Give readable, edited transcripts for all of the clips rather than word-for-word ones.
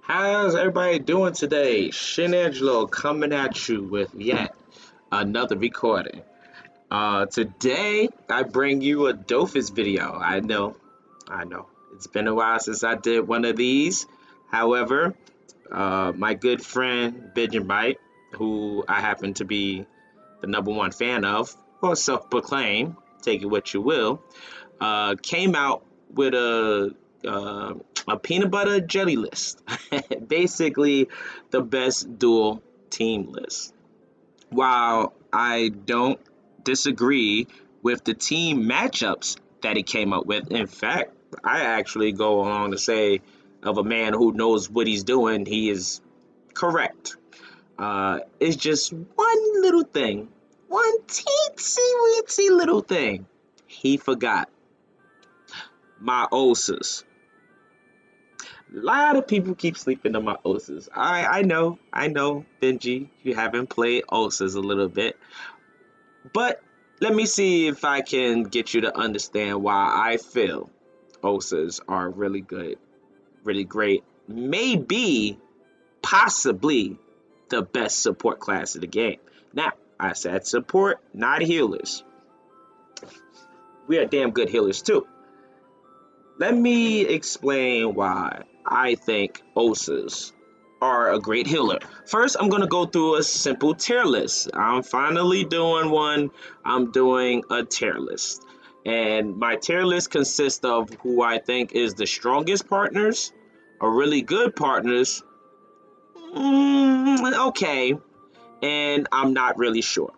How's everybody doing today? Shin Angelo coming at you with yet another recording. Today I bring you a Dofus video. I know. It's been a while since I did one of these. However, my good friend Bite, who I happen to be the number one fan of, or self-proclaimed, take it what you will, came out with uh, a peanut butter jelly list. Basically, the best dual team list. While I don't disagree with the team matchups that he came up with, in fact, I actually go along to say, of a man who knows what he's doing, he is correct. It's just one little thing, one teensy weensy little thing. He forgot my ulcers. A lot of people keep sleeping on my ulcers. I know, Benji, you haven't played ulcers a little bit, but let me see if I can get you to understand why I feel ulcers are really good, really great, maybe, possibly the best support class of the game. Now, I said support, not healers. We are damn good healers too. Let me explain why I think ulcers are a great healer. First, I'm going to go through a simple tier list. I'm finally doing one. I'm doing a tier list. And my tier list consists of who I think is the strongest partners, or really good partners, okay, and I'm not really sure.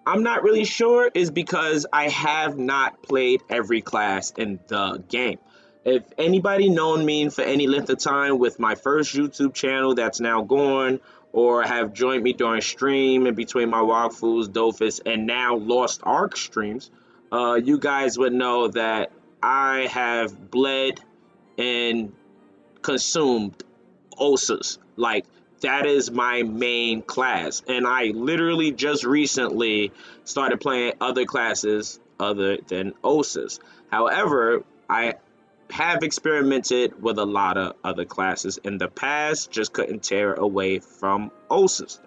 I'm not really sure is because I have not played every class in the game. If anybody known me for any length of time with my first YouTube channel that's now gone, or have joined me during stream in between my walkthroughs, Dofus, and now Lost Ark streams, you guys would know that I have bled and consumed ulcers. Like, that is my main class. And I literally just recently started playing other classes other than ulcers. However, I have experimented with a lot of other classes in the past, just couldn't tear away from ulcers.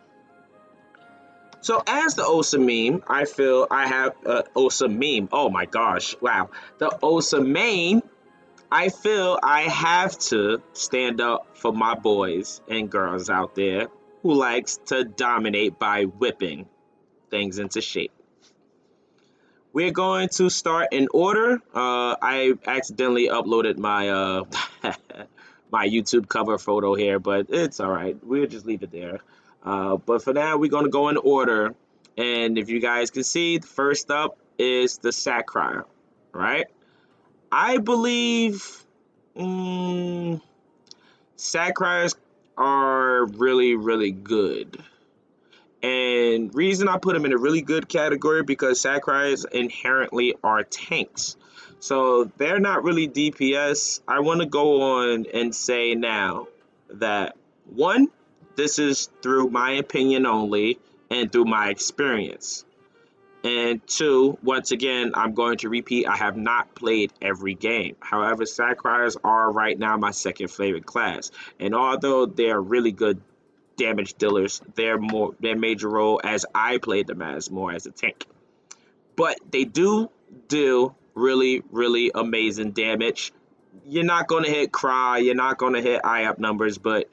So as the Osa meme, I feel I have Osa meme. Oh my gosh, wow. The Osa main, I feel I have to stand up for my boys and girls out there who likes to dominate by whipping things into shape. We're going to start in order. I accidentally uploaded my my YouTube cover photo here, but it's all right. We'll just leave it there. But for now, we're going to go in order. And if you guys can see, first up is the Sacrifice, right? I believe Sacrifice are really, really good. And reason I put them in a really good category because Sacrifice inherently are tanks. So they're not really DPS. I want to go on and say now that one, this is through my opinion only and through my experience. And two, once again, I'm going to repeat, I have not played every game. However, Sacrifice are right now my second favorite class. And although they're really good damage dealers, their major role as I played them as more as a tank. But they do really, really amazing damage. You're not going to hit Cry, you're not going to hit eye up numbers, but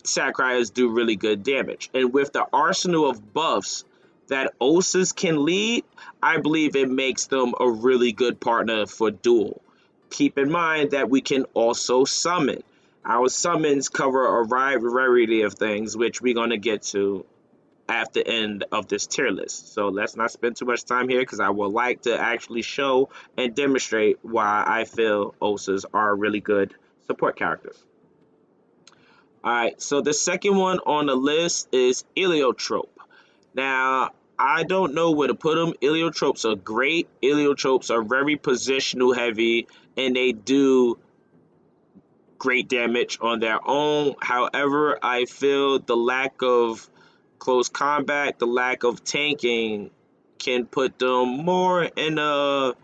Sacrifice do really good damage. And with the arsenal of buffs that Osus can lead, I believe it makes them a really good partner for duel. Keep in mind that we can also summon. Our summons cover a variety of things, which we're going to get to at the end of this tier list. So let's not spend too much time here because I would like to actually show and demonstrate why I feel Osus are really good support characters. Alright, so the second one on the list is Eliotrope. Now, I don't know where to put them. Eliotropes are great. Eliotropes are very positional heavy, and they do great damage on their own. However, I feel the lack of close combat, the lack of tanking can put them more in a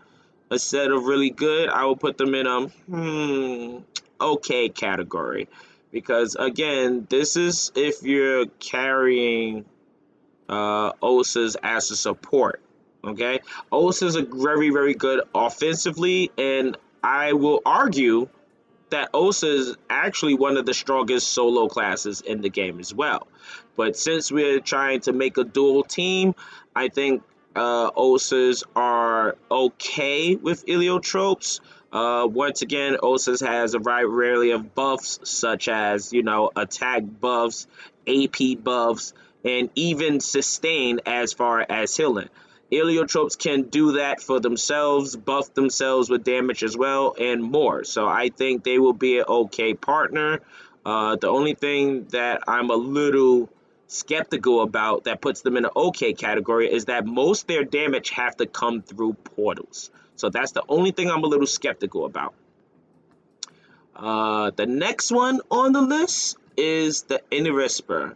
set of really good. I will put them in a okay category because again, this is if you're carrying Osa's as a support. Okay, Osa's a very good offensively, and I will argue that Osa is actually one of the strongest solo classes in the game as well. But since we're trying to make a dual team, I think Osas are okay with Eliotropes. Once again, Osas has a variety of buffs, such as, attack buffs, AP buffs, and even sustain as far as healing. Eliotropes can do that for themselves, buff themselves with damage as well, and more. So I think they will be an okay partner. The only thing that I'm a little skeptical about that puts them in an okay category is that most their damage have to come through portals. So that's the only thing I'm a little skeptical about. The next one on the list is the Inisper.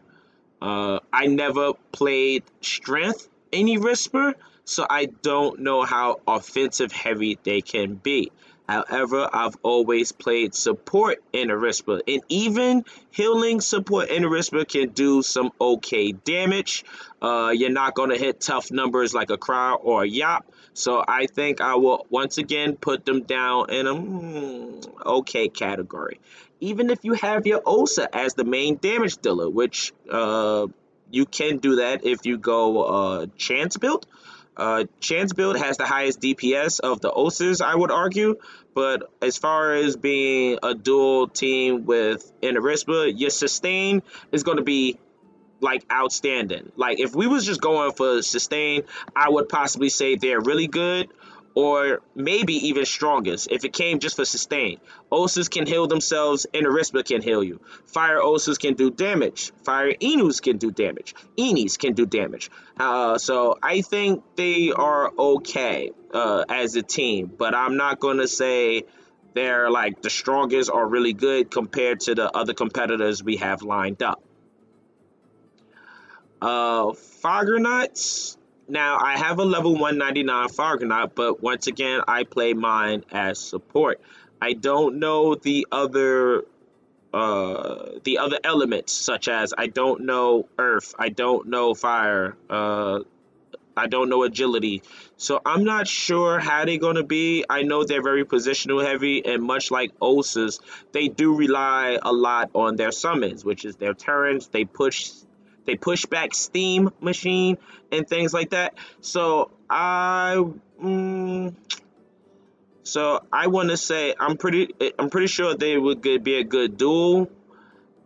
I never played Strength any Risper, so I don't know how offensive heavy they can be. However, I've always played support in a Risper, and even healing support in a Risper can do some okay damage. You're not going to hit tough numbers like a Cry or a Yop, so I think I will once again put them down in a okay category. Even if you have your Osa as the main damage dealer, which you can do that if you go Chance build. Chance build has the highest DPS of the Osas, I would argue. But as far as being a dual team with Inarispa, your sustain is going to be like outstanding. Like if we was just going for sustain, I would possibly say they're really good or maybe even strongest if it came just for sustain. Osas can heal themselves and Arispa can heal you. Fire Osas can do damage. Fire Enus can do damage. Enis can do damage. So I think they are okay as a team, but I'm not going to say they're like the strongest or really good compared to the other competitors we have lined up. Fargonauts. Now I have a level 199 Fargonaut, but once again I play mine as support. I don't know the other elements, such as I don't know earth, I don't know fire, I don't know agility. So I'm not sure how they're gonna be. I know they're very positional heavy, and much like Osas, they do rely a lot on their summons, which is their turns. They push back steam machine and things like that. So I want to say I'm pretty sure they would be a good duel,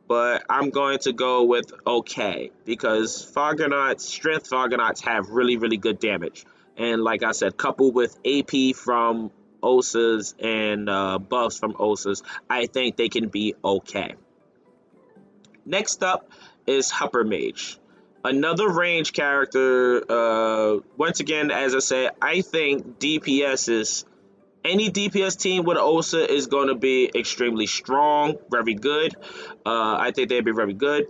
but I'm going to go with okay because strength Fargonauts have really good damage, and like I said, coupled with AP from Osas and buffs from Osas, I think they can be okay. Next up is Hupper Mage. Another range character. Once again, as I said, I think any DPS team with Osa is going to be extremely strong, very good. I think they'd be very good.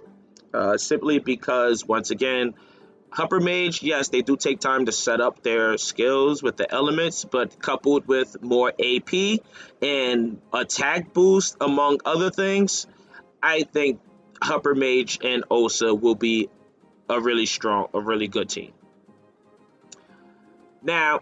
Simply because, once again, Hupper Mage, yes, they do take time to set up their skills with the elements, but coupled with more AP and attack boost, among other things, I think Hupper Mage and Osa will be a really good team. Now,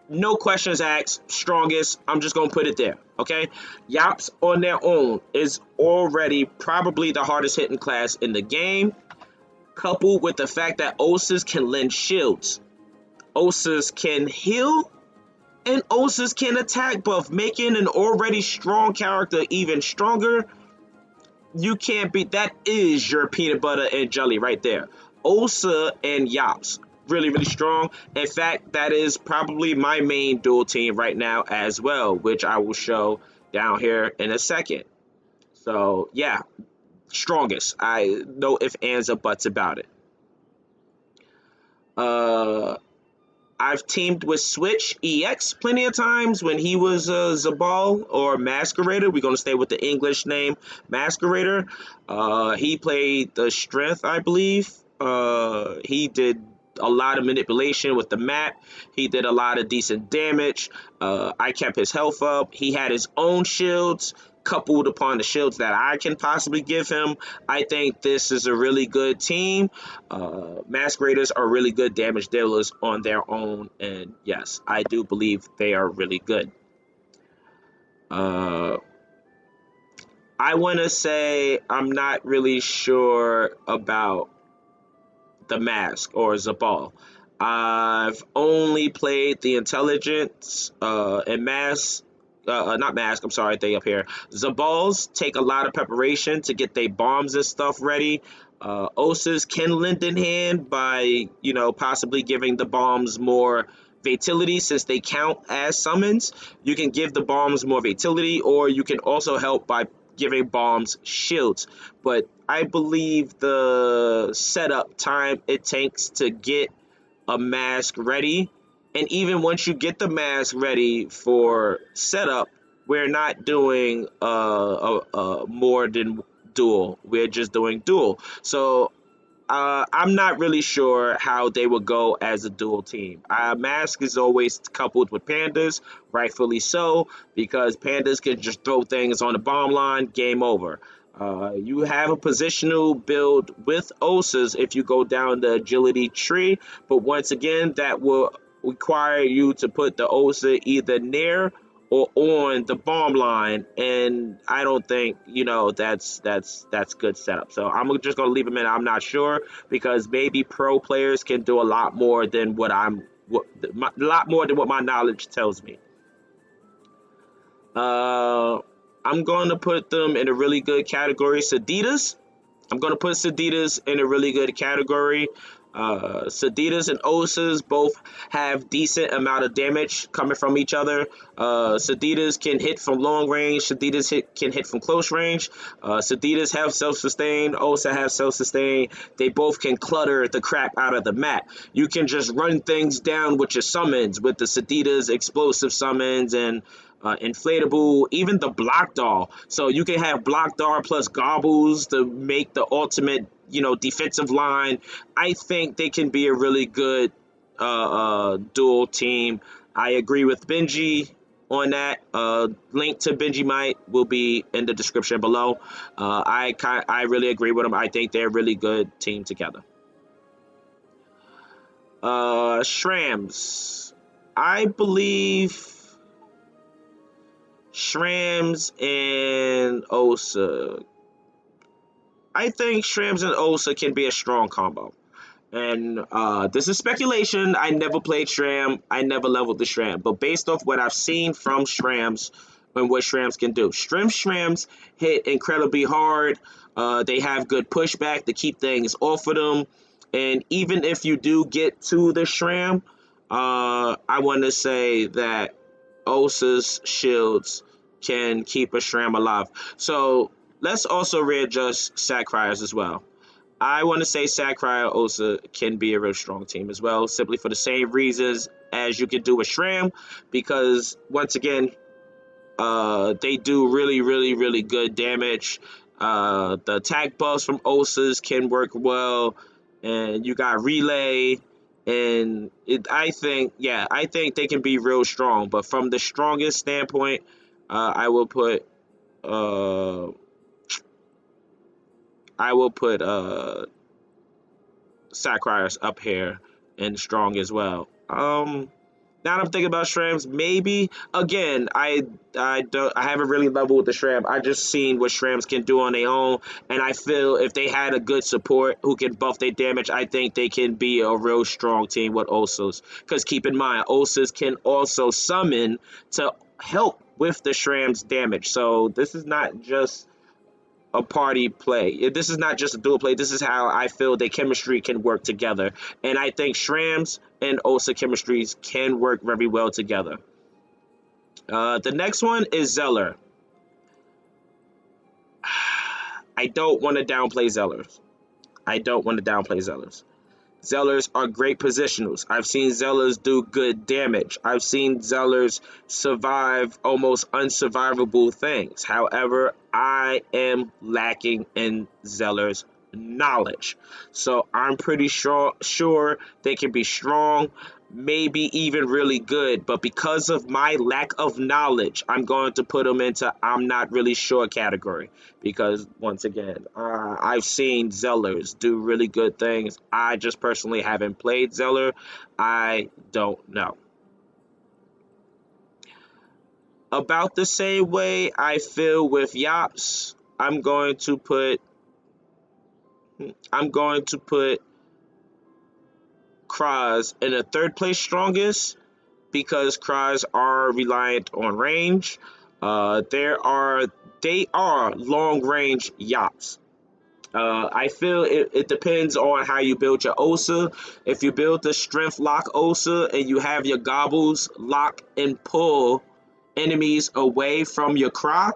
no questions asked, strongest, I'm just going to put it there, okay? Yops on their own is already probably the hardest hitting class in the game, coupled with the fact that Osas can lend shields. Osas can heal, and Osas can attack buff, making an already strong character even stronger. You can't beat that. Is your peanut butter and jelly right there. Osa and Yops, really strong. In fact, that is probably my main dual team right now as well, which I will show down here in a second. So yeah, strongest. I no ifs, ands, or buts about it. I've teamed with Switch EX plenty of times when he was Zabal or Masquerader. We're going to stay with the English name, Masquerader. He played the Strength, I believe. He did a lot of manipulation with the map. He did a lot of decent damage. I kept his health up. He had his own shields. coupled upon the shields that I can possibly give him, I think this is a really good team. Masqueraders are really good damage dealers on their own, and yes, I do believe they are really good. Uh, I want to say I'm not really sure about the mask or Zabal. I've only played the intelligence and mask. Not mask. I'm sorry, they up here. Zabals take a lot of preparation to get their bombs and stuff ready. Osas can lend in hand by possibly giving the bombs more vitality since they count as summons. You can give the bombs more vitality, or you can also help by giving bombs shields. But I believe the setup time it takes to get a mask ready, and even once you get the mask ready for setup, we're not doing more than duel. We're just doing duel. So I'm not really sure how they will go as a dual team. Mask is always coupled with Pandas, rightfully so, because Pandas can just throw things on the bomb line, game over. You have a positional build with Osas if you go down the agility tree, but once again, that will require you to put the Osa either near or on the bomb line, and I don't think that's good setup. So I'm just gonna leave him in. I'm not sure because maybe pro players can do a lot more than a lot more than what my knowledge tells me. Uh, I'm going to put them in a really good category. Saditas. I'm going to put Saditas in a really good category. Saditas and Osas both have decent amount of damage coming from each other. Saditas can hit from long range. Can hit from close range. Saditas have self-sustain. Osa have self-sustain. They both can clutter the crap out of the map. You can just run things down with your summons, with the Saditas explosive summons and inflatable, even the block doll. So you can have block doll plus gobbles to make the ultimate, defensive line. I think they can be a really good dual team. I agree with Benji on that. Link to Benji might will be in the description below. I really agree with them. I think they're a really good team together. Shrams. I believe Shrams and Osa. I think Shrams and Osa can be a strong combo. And this is speculation. I never played Shram. I never leveled the Shram. But based off what I've seen from Shrams and what Shrams can do, Shrams hit incredibly hard. They have good pushback to keep things off of them. And even if you do get to the Shram, I want to say that Osa's shields can keep a Shram alive. So let's also readjust Sacriers as well. I want to say Sacrier Osa can be a real strong team as well, simply for the same reasons as you can do with Shram, because once again, they do really, really, really good damage. The attack buffs from Osas can work well, and you got Relay, and I think they can be real strong. But from the strongest standpoint, I will put uh, Sacriers up here and strong as well. Now that I'm thinking about Shrams, maybe again, I haven't really leveled with the Shram. I just seen what Shrams can do on their own, and I feel if they had a good support who can buff their damage, I think they can be a real strong team with Osas. Because keep in mind, Osas can also summon to help with the Shram's damage. So this is not just a party play. This is not just a dual play. This is how I feel their chemistry can work together. And I think Shrams and Osa chemistries can work very well together. The next one is Zeller. I don't want to downplay Zellers. I don't want to downplay Zellers. Zellers are great positionals. I've seen Zellers do good damage. I've seen Zellers survive almost unsurvivable things. However, I am lacking in Zellers knowledge. So I'm pretty sure they can be strong. maybe even really good, but because of my lack of knowledge, I'm going to put them into I'm not really sure category. Because once again, I've seen Zellers do really good things. I just personally haven't played Zeller. I don't know. About the same way I feel with Yops, I'm going to put Kraz in a third place strongest because Kraz are reliant on range. They are long range yachts. I feel it depends on how you build your Osa. If you build the strength lock Osa and you have your gobbles lock and pull enemies away from your Kra,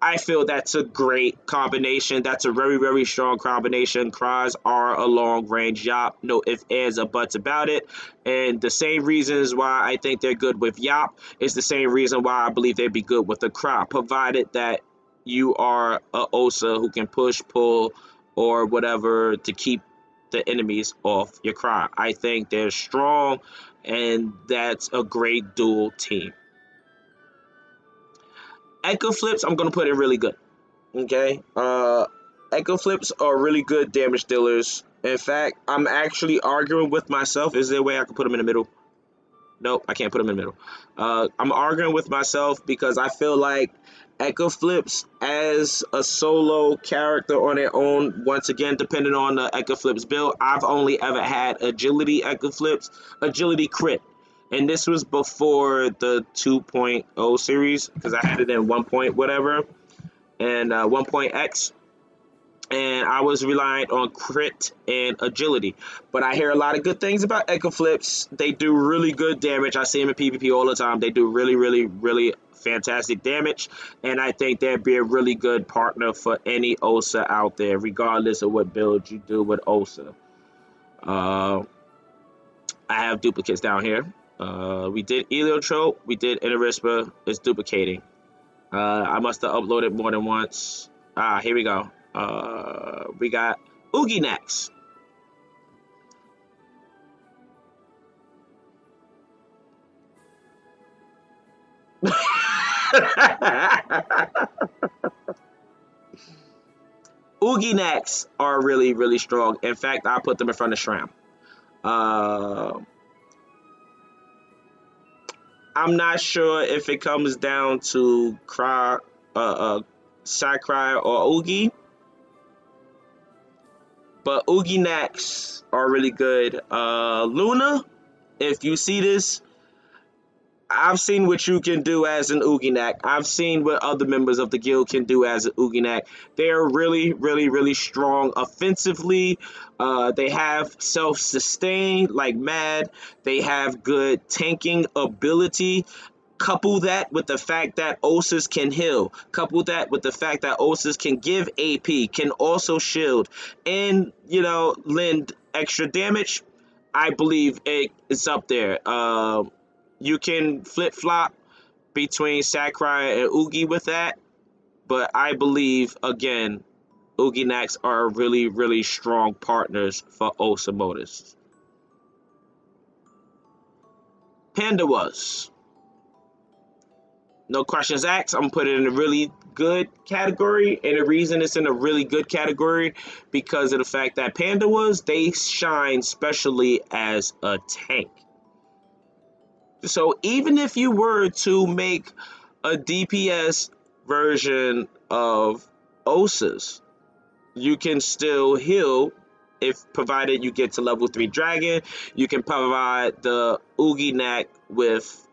I feel that's a great combination. That's a very, very strong combination. Cries are a long range Yop. No ifs, ands, or buts about it. And the same reasons why I think they're good with Yop is the same reason why I believe they'd be good with a Cry, provided that you are a Osa who can push, pull, or whatever to keep the enemies off your Cry. I think they're strong, and that's a great dual team. Echo Flips, I'm going to put it really good. Okay. Echo flips are really good damage dealers. In fact, I'm actually arguing with myself. Is there a way I can put them in the middle? Nope, I can't put them in the middle. I'm arguing with myself because I feel like Echo Flips as a solo character on their own, once again, depending on the Echo Flips build, I've only ever had Agility Echo Flips, Agility Crit. And this was before the 2.0 series because I had it in 1 point whatever and 1.x, and I was reliant on crit and agility. But I hear a lot of good things about Echo Flips. They do really good damage. I see them in PvP all the time. They do really, really, really fantastic damage, and I think they'd be a really good partner for any Osa out there, regardless of what build you do with Osa. Uh, I have duplicates down here. We did Eliotrope, we did Interispa, it's duplicating. I must have uploaded more than once. Here we go. We got Oogie next. Oogie next are really, really strong. In fact, I put them in front of Shram. Uh, I'm not sure if it comes down to Sakurai or Oogie, but Oogie next are really good. Luna, if you see this, I've seen what you can do as an Ooginak. I've seen what other members of the guild can do as an Ooginak. They are really, really, really strong offensively. They have self-sustain like mad. They have good tanking ability. Couple that with the fact that Osas can heal. Couple that with the fact that Osas can give AP, can also shield, and lend extra damage. I believe it's up there. You can flip flop between Sakurai and Oogie with that, but I believe again, Oogie Nax are really, really strong partners for Osamotus. Panda was. No questions asked. I'm gonna put it in a really good category, and the reason it's in a really good category because of the fact that Panda was they shine specially as a tank. So even if you were to make a DPS version of Osas, you can still heal if provided you get to level 3 dragon. You can provide the Oogie Knack with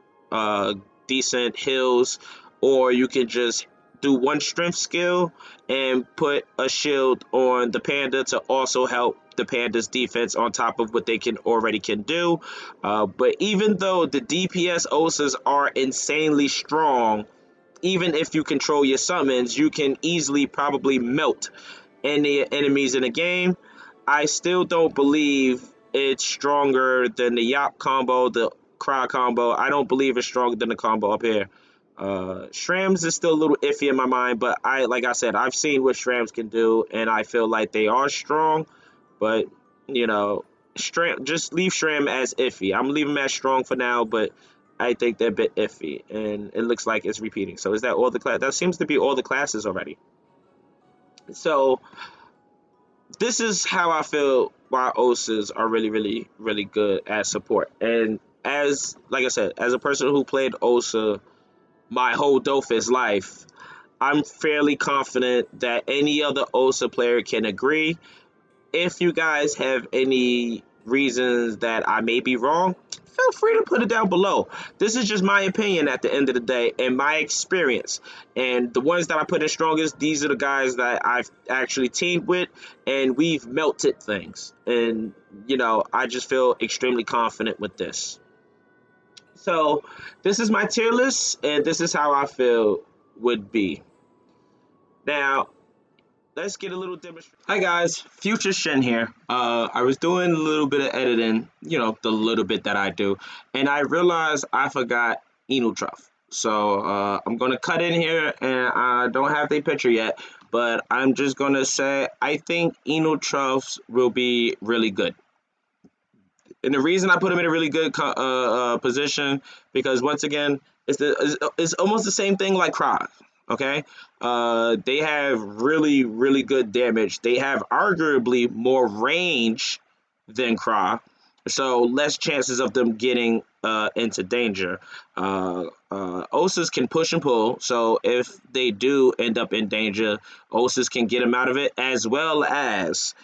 decent heals, or you can just do one strength skill and put a shield on the panda to also help the panda's defense on top of what they can already can do. But even though the DPS Osas are insanely strong, even if you control your summons, you can easily probably melt any enemies in the game. I still don't believe it's stronger than the Yop combo, the Cry combo. I don't believe it's stronger than the combo up here. Shrams is still a little iffy in my mind, but like I said, I've seen what Shrams can do, and I feel like they are strong. But Just leave Shram as iffy. I'm leaving them as strong for now, but I think they're a bit iffy, and it looks like it's repeating. So is that all the class? That seems to be all the classes already. So this is how I feel why OSAs are really, really, really good as support. And as like I said, as a person who played OSA my whole Dofus life, I'm fairly confident that any other OSA player can agree. If you guys have any reasons that I may be wrong, feel free to put it down below. This is just my opinion at the end of the day and my experience. And the ones that I put in strongest, these are the guys that I've actually teamed with, and we've melted things. And, you know, I just feel extremely confident with this. So, this is my tier list, and this is how I feel would be. Now, let's get a little demonstration. Hi guys, Future Shen here. I was doing a little bit of editing, you know, the little bit that I do, and I realized I forgot Enoch. So I'm gonna cut in here, and I don't have the picture yet, but I'm just gonna say I think Enoch will be really good. And the reason I put him in a really good position because once again, it's almost the same thing like Cry. Okay, they have really really good damage. They have arguably more range than Cry, so less chances of them getting into danger. Osas can push and pull, so if they do end up in danger, Osas can get them out of it, as well as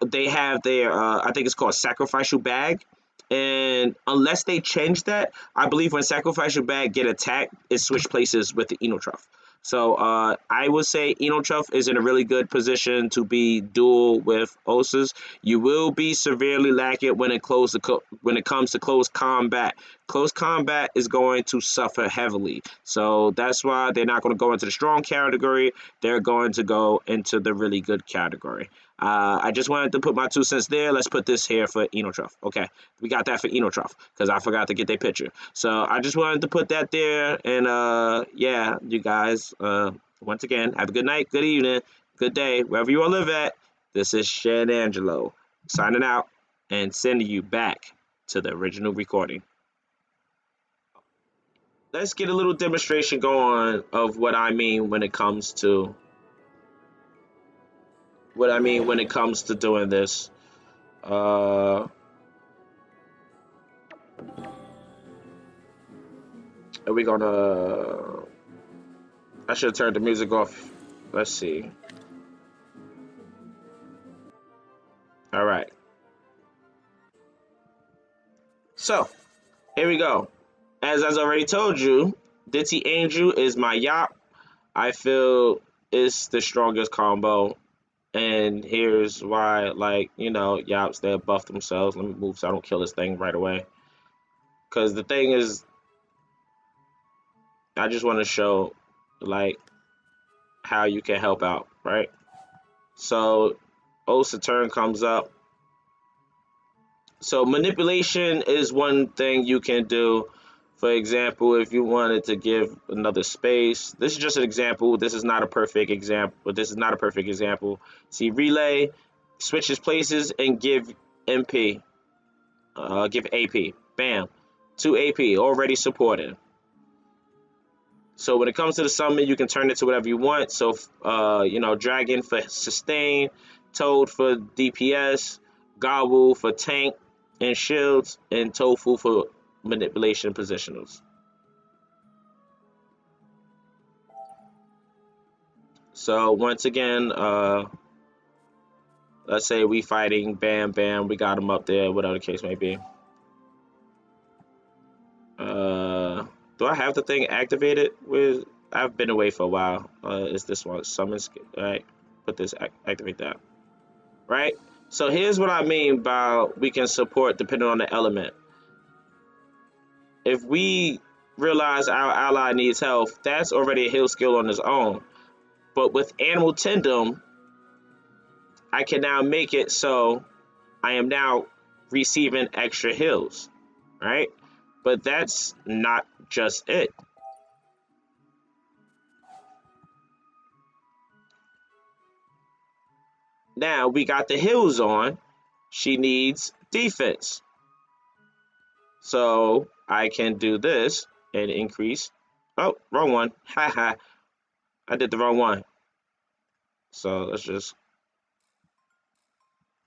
they have their I think it's called sacrificial bag. And unless they change that, I believe when sacrificial bag get attacked, it switch places with the Enoch. So I would say Enoch is in a really good position to be dual with Osas. You will be severely lacking when when it comes to close combat. Close combat is going to suffer heavily. So that's why they're not going to go into the strong category. They're going to go into the really good category. I just wanted to put my 2 cents there. Let's put this here for Enoch. Okay, we got that for Enoch because I forgot to get their picture. So I just wanted to put that there. And yeah, you guys, once again, have a good night, good evening, good day, wherever you all live at. This is Shan Angelo signing out and sending you back to the original recording. Let's get a little demonstration going of what I mean when it comes to doing this. Are we gonna? I should have turned the music off. Let's see. All right. So here we go. As I already told you, Ditty Angel is my Yop. I feel it's the strongest combo. And here's why, like, you know, Yops, they'll buff themselves. Let me move so I don't kill this thing right away. Because the thing is, I just want to show, like, how you can help out, right? So, Osa turn comes up. So, manipulation is one thing you can do. For example, if you wanted to give another space, this is just an example. This is not a perfect example. This is not a perfect example. See, relay, switches places, and give MP. Give AP. Bam. 2 AP, already supported. So when it comes to the summon, you can turn it to whatever you want. So, you know, Dragon for sustain, Toad for DPS, Gobble for tank and shields, and Tofu for manipulation positionals. So once again, let's say we fighting Bam Bam, we got him up there, whatever the case may be. Do I have the thing activated with? I've been away for a while. Is this one summon? All right, put this activate that. Right. So here's what I mean by we can support depending on the element. If we realize our ally needs health, that's already a heal skill on its own. But with Animal Tendom, I can now make it so I am now receiving extra heals, right? But that's not just it. Now we got the heals on. She needs defense. So I can do this and increase. Oh, wrong one. Haha. I did the wrong one. So let's just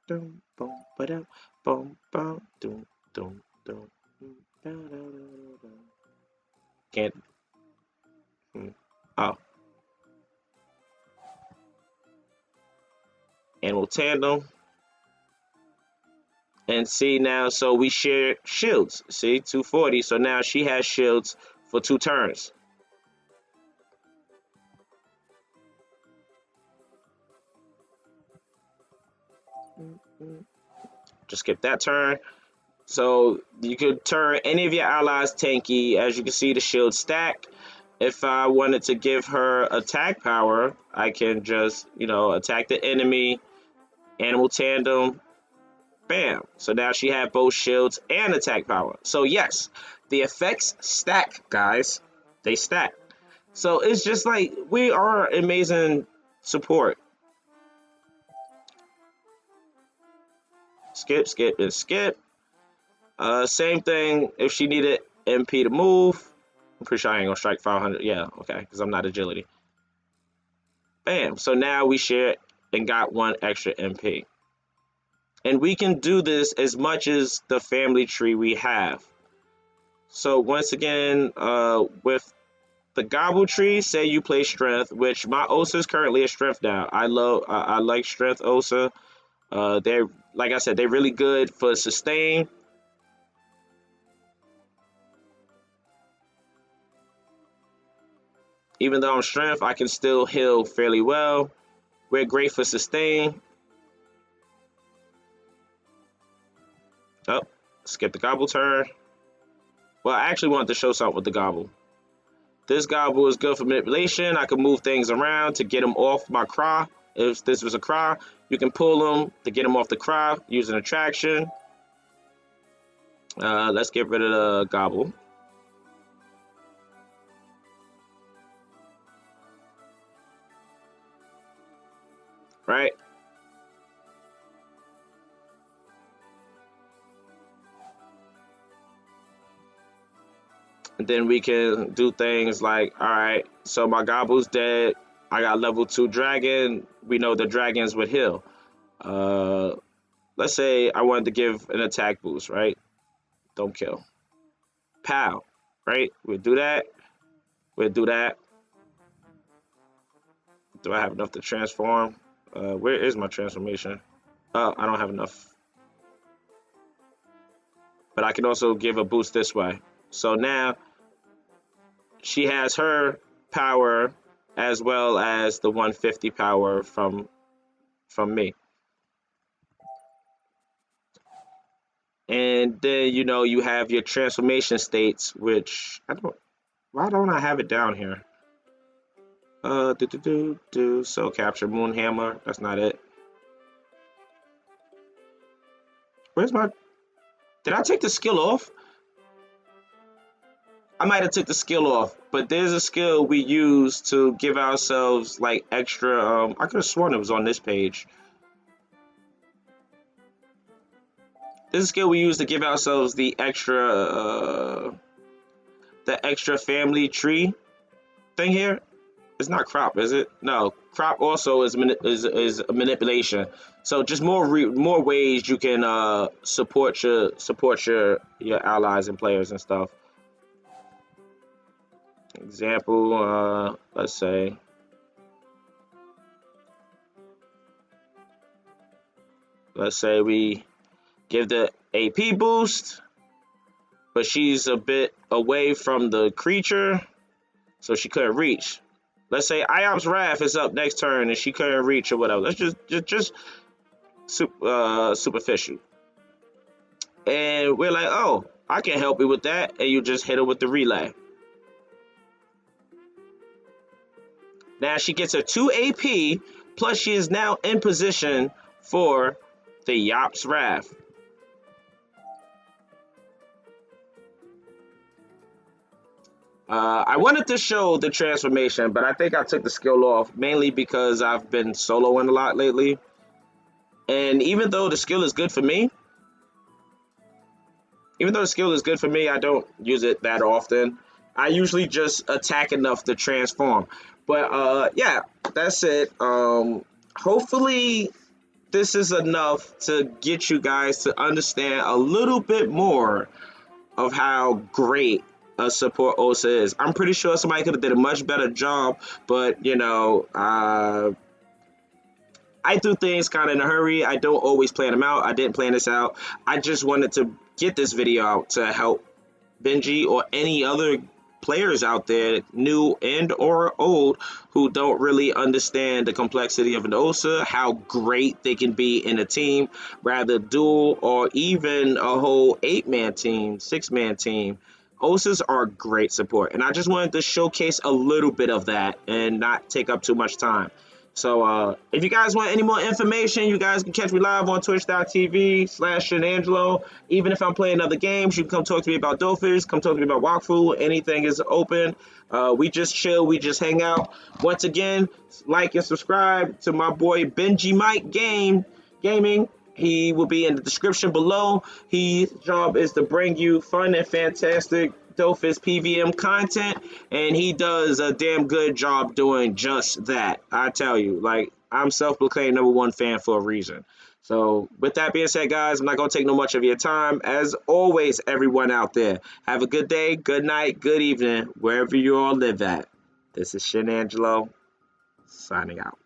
boom, boom, ba-dum, boom, boom, doom, doom, doom, ba-da-da-da-da. Can't. Oh, and we'll tandem. And see now, so we share shields. See, 240. So now she has shields for 2 turns. Just skip that turn. So you could turn any of your allies tanky. As you can see, the shield stack. If I wanted to give her attack power, I can just, attack the enemy, animal tandem, bam. So now she had both shields and attack power. So yes, the effects stack, guys. They stack. So it's just like we are amazing support. Skip, skip, and skip. Same thing if she needed MP to move. I'm pretty sure I ain't gonna strike 500. Yeah, okay, because I'm not agility. Bam. So now we share and got 1 extra MP. And we can do this as much as the family tree we have. So once again, with the gobble tree, say you play strength, which my Osa is currently a strength now. I like strength Osa. They're, like I said, they're really good for sustain. Even though I'm strength, I can still heal fairly well. We're great for sustain. Oh, skip the gobble turn. Well, I actually wanted to show something with the gobble. This gobble is good for manipulation. I can move things around to get them off my cry. If this was a cry, you can pull them to get them off the cry using attraction. Let's get rid of the gobble. Right? And then we can do things like, all right, so my gobble's dead. I got level 2 dragon. We know the dragons would heal. Let's say I wanted to give an attack boost, right? Don't kill. Pow, right? We'll do that. We'll do that. Do I have enough to transform? Where is my transformation? Oh, I don't have enough. But I can also give a boost this way. So now she has her power as well as the 150 power from me. And then you have your transformation states, which why don't I have it down here? So capture Moonhammer. That's not it. Where's my? Did I take the skill off? I might have took the skill off, but there's a skill we use to give ourselves like extra. I could have sworn it was on this page. This is a skill we use to give ourselves the extra family tree thing here. It's not crop, is it? No, crop also is a manipulation. So just more ways you can support your allies and players and stuff. Example, let's say we give the AP boost, but she's a bit away from the creature, so she couldn't reach. Let's say Iop's Wrath is up next turn and she couldn't reach or whatever. Let's just superficial. And we're like, oh, I can help you with that, and you just hit her with the relay. Now she gets a 2 AP, plus she is now in position for the Yop's Wrath. I wanted to show the transformation, but I think I took the skill off, mainly because I've been soloing a lot lately. And even though the skill is good for me, Even though the skill is good for me, I don't use it that often. I usually just attack enough to transform. But yeah, that's it. Hopefully this is enough to get you guys to understand a little bit more of how great a support OSA is. I'm pretty sure somebody could have did a much better job, but I do things kind of in a hurry. I don't always plan them out. I didn't plan this out. I just wanted to get this video out to help Benji or any other players out there, new and or old, who don't really understand the complexity of an OSA, how great they can be in a team, rather dual or even a whole 8-man team, 6-man team. OSAs are great support, and I just wanted to showcase a little bit of that and not take up too much time. So if you guys want any more information, you guys can catch me live on twitch.tv/Shenangelo. Even if I'm playing other games, you can come talk to me about Dofus, come talk to me about Walkthrough. Anything is open. We just chill, we just hang out. Once again, like and subscribe to my boy Benji Mike Gaming. He will be in the description below. His job is to bring you fun and fantastic Dofus PVM content, and he does a damn good job doing just that. I tell you, like, I'm self-proclaimed #1 fan for a reason. So with that being said, guys, I'm not going to take no much of your time. As always, everyone out there, have a good day, good night, good evening, wherever you all live at. This is Shenangelo, signing out.